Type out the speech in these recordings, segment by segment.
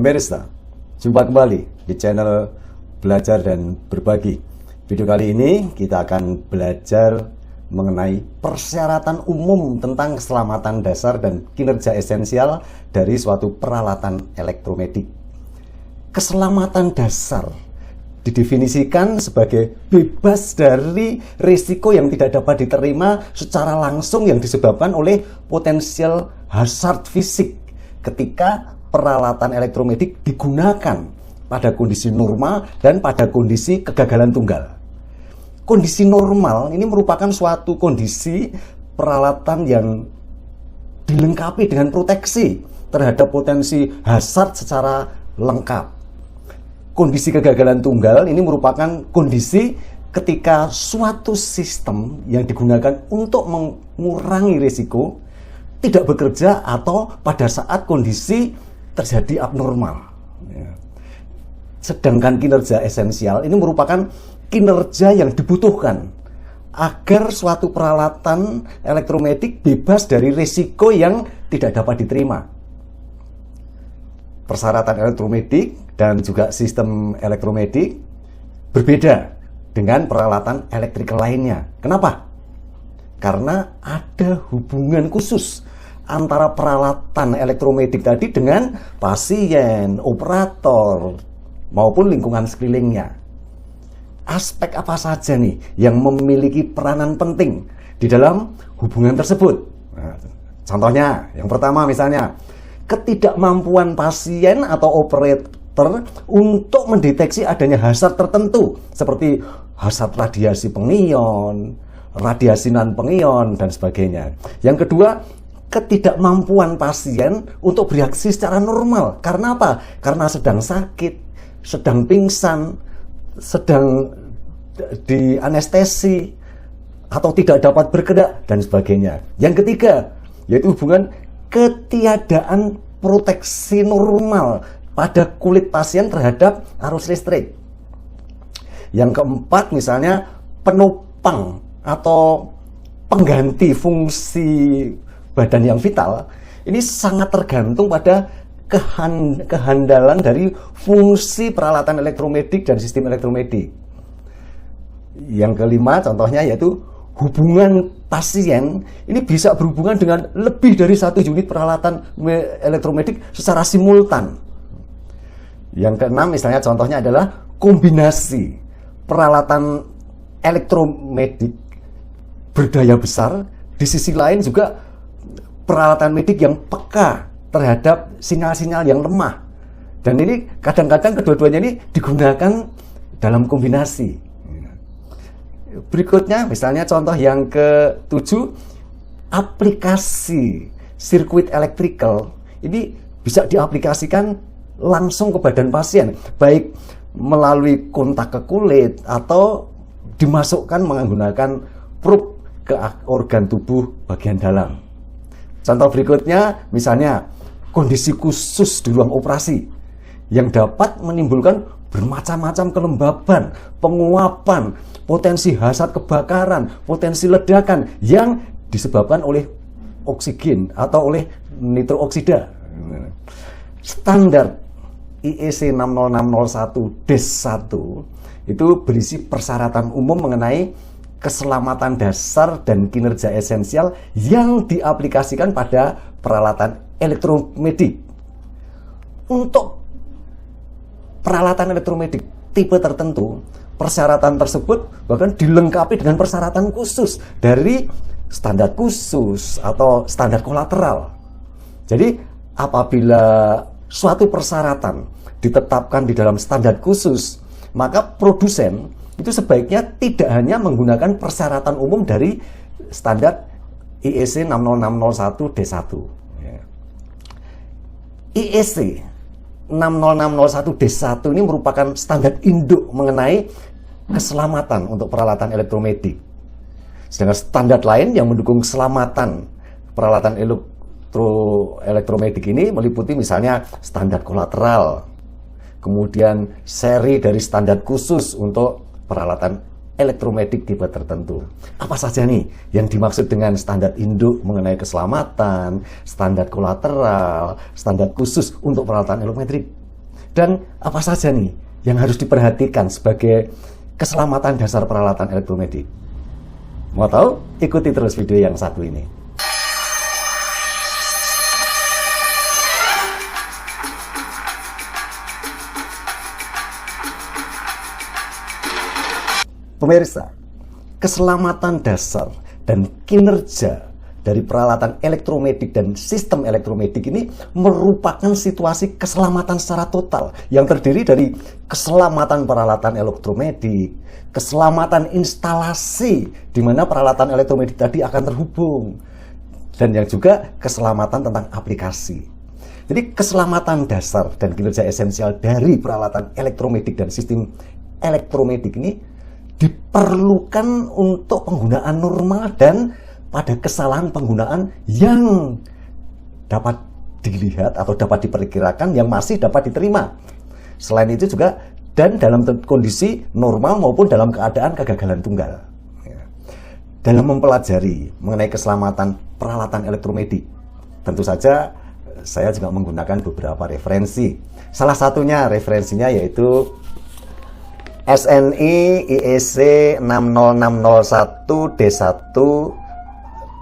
Pemirsa, jumpa kembali di channel Belajar dan Berbagi. Video kali ini kita akan belajar mengenai persyaratan umum tentang keselamatan dasar dan kinerja esensial dari suatu peralatan elektromedik. Keselamatan dasar didefinisikan sebagai bebas dari risiko yang tidak dapat diterima secara langsung yang disebabkan oleh potensial hazard fisik ketika peralatan elektromedik digunakan pada kondisi normal dan pada kondisi kegagalan tunggal. Kondisi normal ini merupakan suatu kondisi peralatan yang dilengkapi dengan proteksi terhadap potensi hazard secara lengkap. Kondisi kegagalan tunggal ini merupakan kondisi ketika suatu sistem yang digunakan untuk mengurangi risiko tidak bekerja atau pada saat kondisi terjadi abnormal. Sedangkan kinerja esensial ini merupakan kinerja yang dibutuhkan agar suatu peralatan elektromedik bebas dari risiko yang tidak dapat diterima. Persyaratan elektromedik dan juga sistem elektromedik berbeda dengan peralatan elektrik lainnya. Kenapa? Karena ada hubungan khusus antara peralatan elektromedik tadi dengan pasien, operator, maupun lingkungan sekelilingnya. Aspek apa saja nih yang memiliki peranan penting di dalam hubungan tersebut? Nah, contohnya, yang pertama misalnya, ketidakmampuan pasien atau operator untuk mendeteksi adanya hazard tertentu seperti hazard radiasi pengion, radiasi non-pengion, dan sebagainya. Yang kedua, ketidakmampuan pasien untuk bereaksi secara normal. Karena apa? Karena sedang sakit, sedang pingsan, sedang di anestesi, atau tidak dapat bergerak, dan sebagainya. Yang ketiga, yaitu hubungan ketiadaan proteksi normal pada kulit pasien terhadap arus listrik. Yang keempat, misalnya penopang atau pengganti fungsi badan yang vital, ini sangat tergantung pada kehandalan dari fungsi peralatan elektromedik dan sistem elektromedik. Yang kelima contohnya yaitu hubungan pasien ini bisa berhubungan dengan lebih dari satu unit peralatan elektromedik secara simultan. Yang keenam misalnya contohnya adalah kombinasi peralatan elektromedik berdaya besar, di sisi lain juga peralatan medik yang peka terhadap sinyal-sinyal yang lemah. Dan ini kadang-kadang kedua-duanya ini digunakan dalam kombinasi. Berikutnya misalnya contoh yang ke-7, aplikasi sirkuit elektrikal ini bisa diaplikasikan langsung ke badan pasien, baik melalui kontak ke kulit atau dimasukkan menggunakan probe ke organ tubuh bagian dalam. Contoh berikutnya, misalnya kondisi khusus di ruang operasi yang dapat menimbulkan bermacam-macam kelembaban, penguapan, potensi hazard kebakaran, potensi ledakan yang disebabkan oleh oksigen atau oleh nitrooksida. Standar IEC 60601-1 itu berisi persyaratan umum mengenai keselamatan dasar dan kinerja esensial yang diaplikasikan pada peralatan elektromedik. Untuk peralatan elektromedik tipe tertentu, persyaratan tersebut bahkan dilengkapi dengan persyaratan khusus dari standar khusus atau standar kolateral. Jadi apabila suatu persyaratan ditetapkan di dalam standar khusus, maka produsen itu sebaiknya tidak hanya menggunakan persyaratan umum dari standar IEC 60601-1. IEC 60601-1 ini merupakan standar induk mengenai keselamatan untuk peralatan elektromedik. Sedangkan standar lain yang mendukung keselamatan peralatan elektromedik ini meliputi misalnya standar kolateral, kemudian seri dari standar khusus untuk peralatan elektromedik tipe tertentu. Apa saja nih yang dimaksud dengan standar induk mengenai keselamatan, standar kolateral, standar khusus untuk peralatan elektromedik? Dan apa saja nih yang harus diperhatikan sebagai keselamatan dasar peralatan elektromedik? Mau tahu? Ikuti terus video yang satu ini. Pemirsa, keselamatan dasar dan kinerja dari peralatan elektromedik dan sistem elektromedik ini merupakan situasi keselamatan secara total yang terdiri dari keselamatan peralatan elektromedik, keselamatan instalasi di mana peralatan elektromedik tadi akan terhubung, dan yang juga keselamatan tentang aplikasi. Jadi keselamatan dasar dan kinerja esensial dari peralatan elektromedik dan sistem elektromedik ini diperlukan untuk penggunaan normal dan pada kesalahan penggunaan yang dapat dilihat atau dapat diperkirakan yang masih dapat diterima. Selain itu juga dan dalam kondisi normal maupun dalam keadaan kegagalan tunggal. Dalam mempelajari mengenai keselamatan peralatan elektromedik, tentu saja saya juga menggunakan beberapa referensi. Salah satunya referensinya yaitu SNI IEC 60601 D1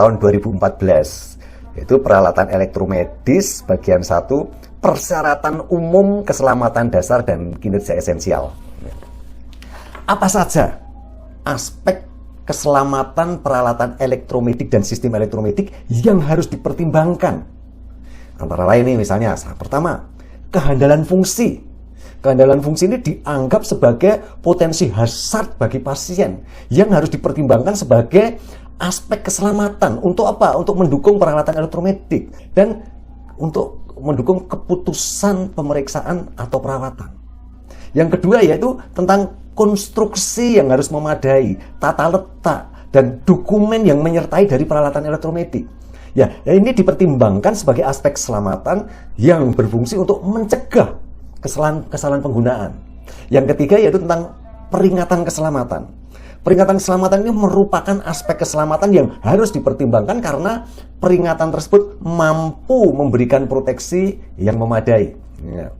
tahun 2014, yaitu peralatan elektromedis bagian 1, persyaratan umum keselamatan dasar dan kinerja esensial. Apa saja aspek keselamatan peralatan elektromedik dan sistem elektromedik yang harus dipertimbangkan? Antara lain ini misalnya, pertama, kehandalan fungsi. Kehandalan fungsi ini dianggap sebagai potensi hazard bagi pasien yang harus dipertimbangkan sebagai aspek keselamatan. Untuk apa? Untuk mendukung peralatan elektromedik dan untuk mendukung keputusan pemeriksaan atau perawatan. Yang kedua yaitu tentang konstruksi yang harus memadai, tata letak, dan dokumen yang menyertai dari peralatan elektromedik. Ya, ini dipertimbangkan sebagai aspek keselamatan yang berfungsi untuk mencegah kesalahan penggunaan. Yang ketiga yaitu tentang peringatan keselamatan. Peringatan keselamatan ini merupakan aspek keselamatan yang harus dipertimbangkan karena peringatan tersebut mampu memberikan proteksi yang memadai. Ya.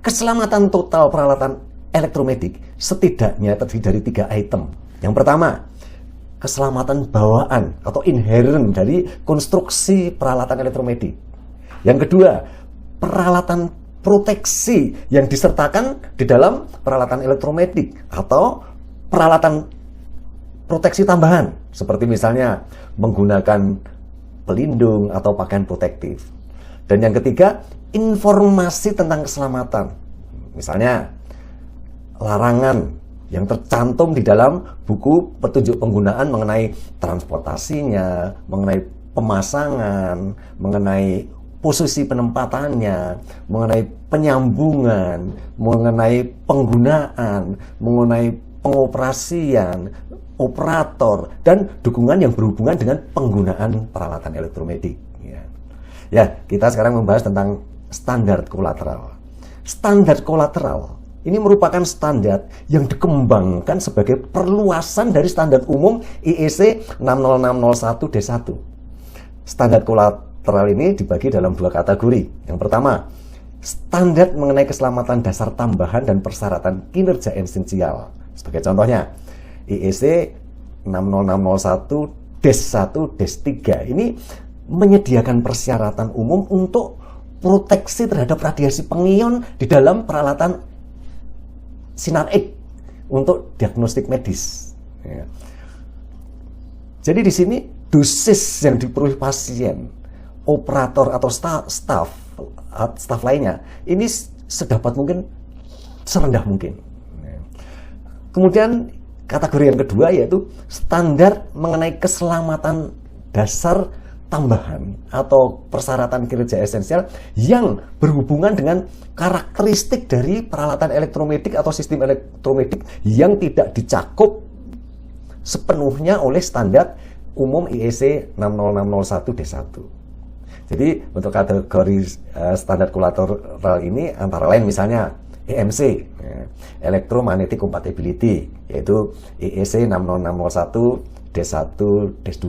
Keselamatan total peralatan elektromedik setidaknya terdiri dari 3 item. Yang pertama, keselamatan bawaan atau inherent dari konstruksi peralatan elektromedik. Yang kedua, peralatan proteksi yang disertakan di dalam peralatan elektromedik atau peralatan proteksi tambahan, seperti misalnya menggunakan pelindung atau pakaian protektif. Dan yang ketiga, informasi tentang keselamatan. Misalnya, larangan yang tercantum di dalam buku petunjuk penggunaan mengenai transportasinya, mengenai pemasangan, mengenai posisi penempatannya, mengenai penyambungan, mengenai penggunaan, mengenai pengoperasian, operator, dan dukungan yang berhubungan dengan penggunaan peralatan elektromedik. Ya, kita sekarang membahas tentang standar kolateral. Standar kolateral ini merupakan standar yang dikembangkan sebagai perluasan dari standar umum IEC 60601 D1. Standar kolateral ini dibagi dalam 2 kategori. Yang pertama, standar mengenai keselamatan dasar tambahan dan persyaratan kinerja esensial. Sebagai contohnya, IEC 60601 D1 D3 ini menyediakan persyaratan umum untuk proteksi terhadap radiasi pengion di dalam peralatan sinar X untuk diagnostik medis. Ya. Jadi di sini dosis yang diperoleh pasien, operator atau staf lainnya ini sedapat mungkin, serendah mungkin. Kemudian kategori yang kedua yaitu standar mengenai keselamatan dasar tambahan atau persyaratan kinerja esensial yang berhubungan dengan karakteristik dari peralatan elektromedik atau sistem elektromedik yang tidak dicakup sepenuhnya oleh standar umum IEC 60601 D1. Jadi untuk kategori standar kolateral ini antara lain misalnya EMC, Electromagnetic Compatibility, yaitu IEC 60601 D1 D2.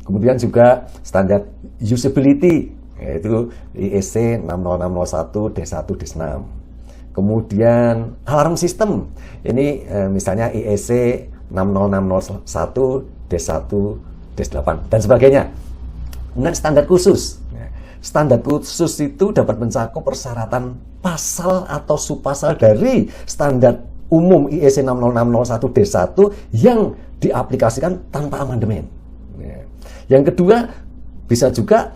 Kemudian juga standar usability, yaitu IEC 60601 D1 D6. Kemudian alarm sistem, ini misalnya IEC 60601 D1 D8 dan sebagainya. Kemudian standar khusus. Standar khusus itu dapat mencakup persyaratan pasal atau subpasal dari standar umum IEC 60601 D1 yang diaplikasikan tanpa amandemen. Yang kedua, bisa juga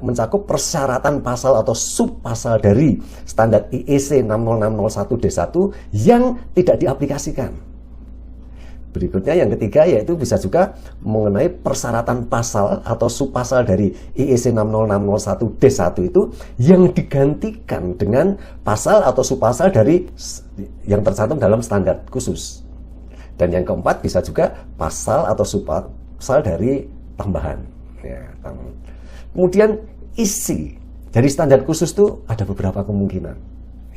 mencakup persyaratan pasal atau subpasal dari standar IEC 60601 D1 yang tidak diaplikasikan. Berikutnya yang ketiga yaitu bisa juga mengenai persyaratan pasal atau subpasal dari IEC 60601 D1 itu yang digantikan dengan pasal atau subpasal dari yang tercantum dalam standar khusus. Dan yang keempat bisa juga pasal atau subpasal dari tambahan. Ya, kemudian isi dari standar khusus itu ada beberapa kemungkinan.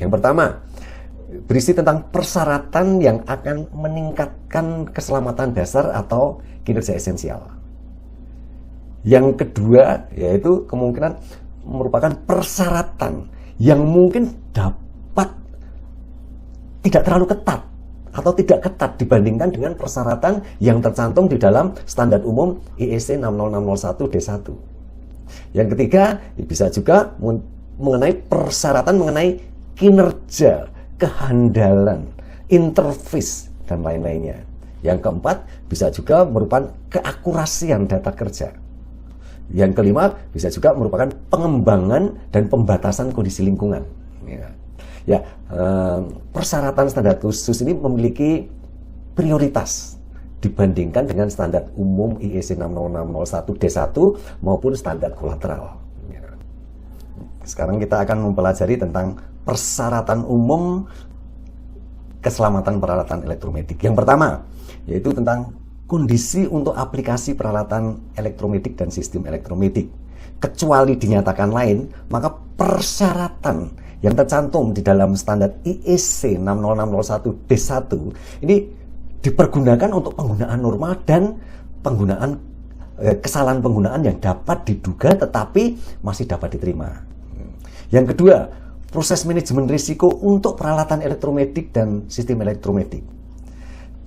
Yang pertama, berisi tentang persyaratan yang akan meningkatkan keselamatan dasar atau kinerja esensial. Yang kedua, yaitu kemungkinan merupakan persyaratan yang mungkin dapat tidak terlalu ketat atau tidak ketat dibandingkan dengan persyaratan yang tercantum di dalam standar umum IEC 60601 D1. Yang ketiga, bisa juga mengenai persyaratan mengenai kinerja, kehandalan, interface, dan lain-lainnya. Yang keempat, bisa juga merupakan keakurasian data kerja. Yang kelima, bisa juga merupakan pengembangan dan pembatasan kondisi lingkungan. Persyaratan standar khusus ini memiliki prioritas dibandingkan dengan standar umum IEC 60601 D1 maupun standar kolateral. Sekarang kita akan mempelajari tentang persyaratan umum keselamatan peralatan elektromagnetik. Yang pertama, yaitu tentang kondisi untuk aplikasi peralatan elektromagnetik dan sistem elektromagnetik. Kecuali dinyatakan lain, maka persyaratan yang tercantum di dalam standar IEC 60601 D1 ini dipergunakan untuk penggunaan normal dan penggunaan kesalahan penggunaan yang dapat diduga tetapi masih dapat diterima. Yang kedua, proses manajemen risiko untuk peralatan elektromagnetik dan sistem elektromagnetik.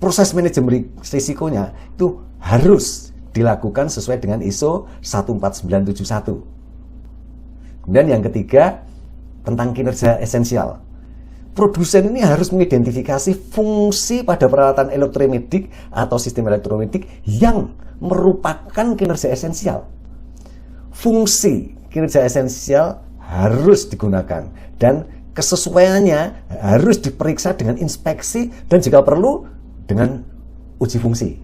Proses manajemen risikonya itu harus dilakukan sesuai dengan ISO 14971. Kemudian yang ketiga, tentang kinerja esensial. Produsen ini harus mengidentifikasi fungsi pada peralatan elektromagnetik atau sistem elektromagnetik yang merupakan kinerja esensial. Fungsi kinerja esensial harus digunakan dan kesesuaiannya harus diperiksa dengan inspeksi dan jika perlu dengan uji fungsi.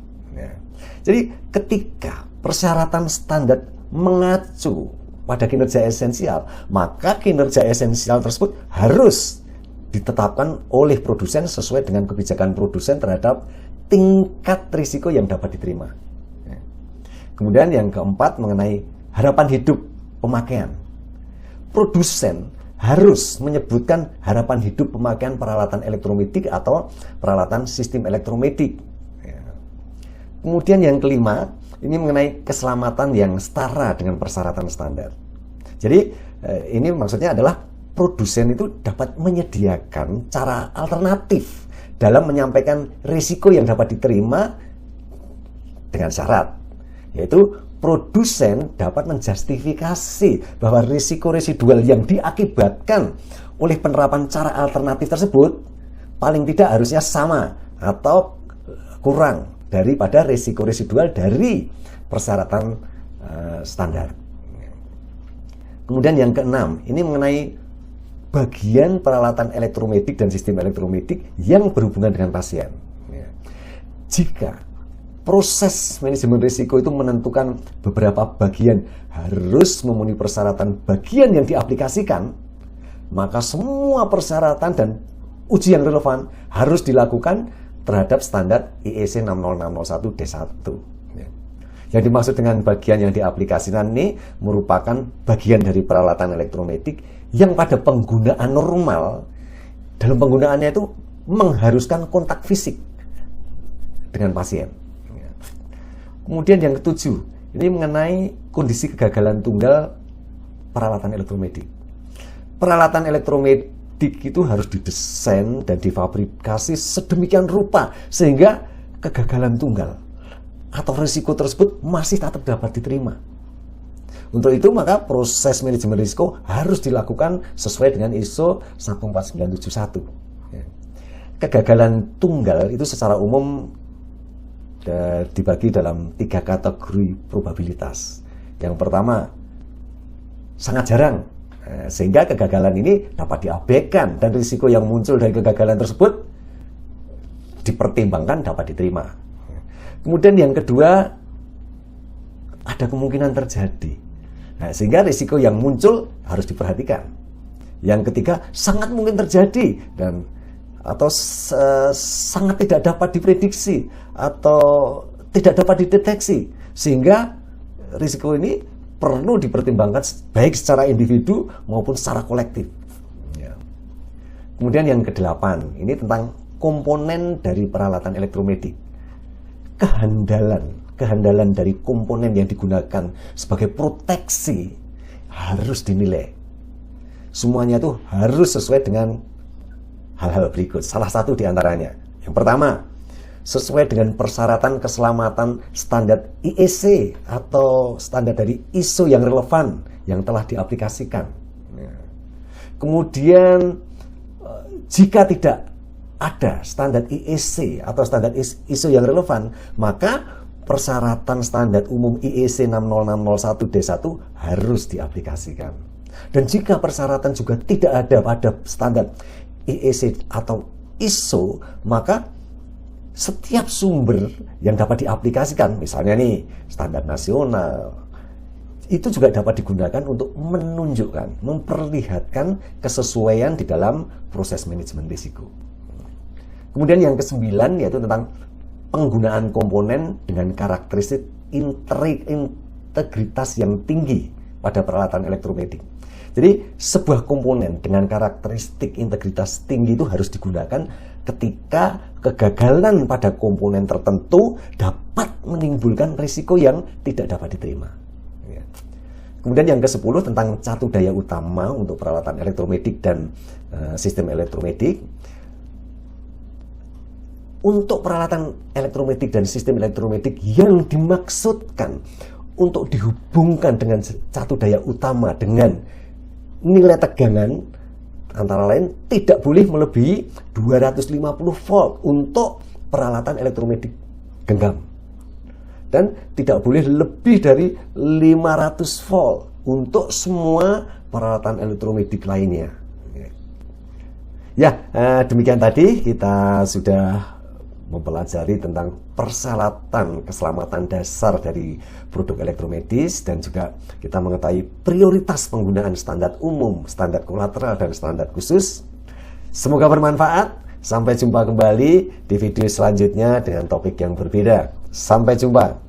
Jadi ketika persyaratan standar mengacu pada kinerja esensial, maka kinerja esensial tersebut harus ditetapkan oleh produsen sesuai dengan kebijakan produsen terhadap tingkat risiko yang dapat diterima. Kemudian yang keempat mengenai harapan hidup pemakaian. Produsen harus menyebutkan harapan hidup pemakaian peralatan elektromagnetik atau peralatan sistem elektromagnetik. Kemudian yang kelima, ini mengenai keselamatan yang setara dengan persyaratan standar. Jadi ini maksudnya adalah produsen itu dapat menyediakan cara alternatif dalam menyampaikan risiko yang dapat diterima dengan syarat, yaitu produsen dapat menjustifikasi bahwa risiko residual yang diakibatkan oleh penerapan cara alternatif tersebut paling tidak harusnya sama atau kurang daripada risiko residual dari persyaratan standar. Kemudian yang keenam, ini mengenai bagian peralatan elektromagnetik dan sistem elektromagnetik yang berhubungan dengan pasien. Jika proses manajemen risiko itu menentukan beberapa bagian harus memenuhi persyaratan bagian yang diaplikasikan, maka semua persyaratan dan uji yang relevan harus dilakukan terhadap standar IEC 60601 D1. Yang dimaksud dengan bagian yang diaplikasikan ini merupakan bagian dari peralatan elektromagnetik yang pada penggunaan normal, dalam penggunaannya itu mengharuskan kontak fisik dengan pasien. Kemudian yang ketujuh, ini mengenai kondisi kegagalan tunggal peralatan elektromedik. Peralatan elektromedik itu harus didesain dan difabrikasi sedemikian rupa sehingga kegagalan tunggal atau risiko tersebut masih tetap dapat diterima. Untuk itu maka proses manajemen risiko harus dilakukan sesuai dengan ISO 14971. Kegagalan tunggal itu secara umum dibagi dalam 3 kategori probabilitas. Yang pertama, sangat jarang, sehingga kegagalan ini dapat diabaikan dan risiko yang muncul dari kegagalan tersebut dipertimbangkan dapat diterima. Kemudian yang kedua, ada kemungkinan terjadi. Sehingga risiko yang muncul harus diperhatikan. Yang ketiga, sangat mungkin terjadi atau sangat tidak dapat diprediksi atau tidak dapat dideteksi. Sehingga risiko ini perlu dipertimbangkan baik secara individu maupun secara kolektif. Kemudian yang kedelapan, ini tentang komponen dari peralatan elektromedik. Kehandalan dari komponen yang digunakan sebagai proteksi harus dinilai. Semuanya itu harus sesuai dengan hal-hal berikut. Salah satu di antaranya. Yang pertama, sesuai dengan persyaratan keselamatan standar IEC atau standar dari ISO yang relevan yang telah diaplikasikan. Kemudian, jika tidak ada standar IEC atau standar ISO yang relevan, maka persyaratan standar umum IEC 60601D1 harus diaplikasikan. Dan jika persyaratan juga tidak ada pada standar IEC atau ISO, maka setiap sumber yang dapat diaplikasikan, misalnya nih standar nasional, itu juga dapat digunakan untuk menunjukkan, memperlihatkan kesesuaian di dalam proses manajemen risiko. Kemudian yang ke-9 yaitu tentang penggunaan komponen dengan karakteristik integritas yang tinggi pada peralatan elektromedik. Jadi sebuah komponen dengan karakteristik integritas tinggi itu harus digunakan ketika kegagalan pada komponen tertentu dapat menimbulkan risiko yang tidak dapat diterima. Kemudian yang ke-10 tentang catu daya utama untuk peralatan elektromedik dan sistem elektromedik. Untuk peralatan elektromedik dan sistem elektromedik yang dimaksudkan untuk dihubungkan dengan catu daya utama dengan nilai tegangan antara lain tidak boleh melebihi 250 volt untuk peralatan elektromedik genggam dan tidak boleh lebih dari 500 volt untuk semua peralatan elektromedik lainnya. Ya, demikian tadi kita sudah mempelajari tentang persyaratan keselamatan dasar dari produk elektromedis dan juga kita mengetahui prioritas penggunaan standar umum, standar kolateral, dan standar khusus. Semoga bermanfaat. Sampai jumpa kembali di video selanjutnya dengan topik yang berbeda. Sampai jumpa.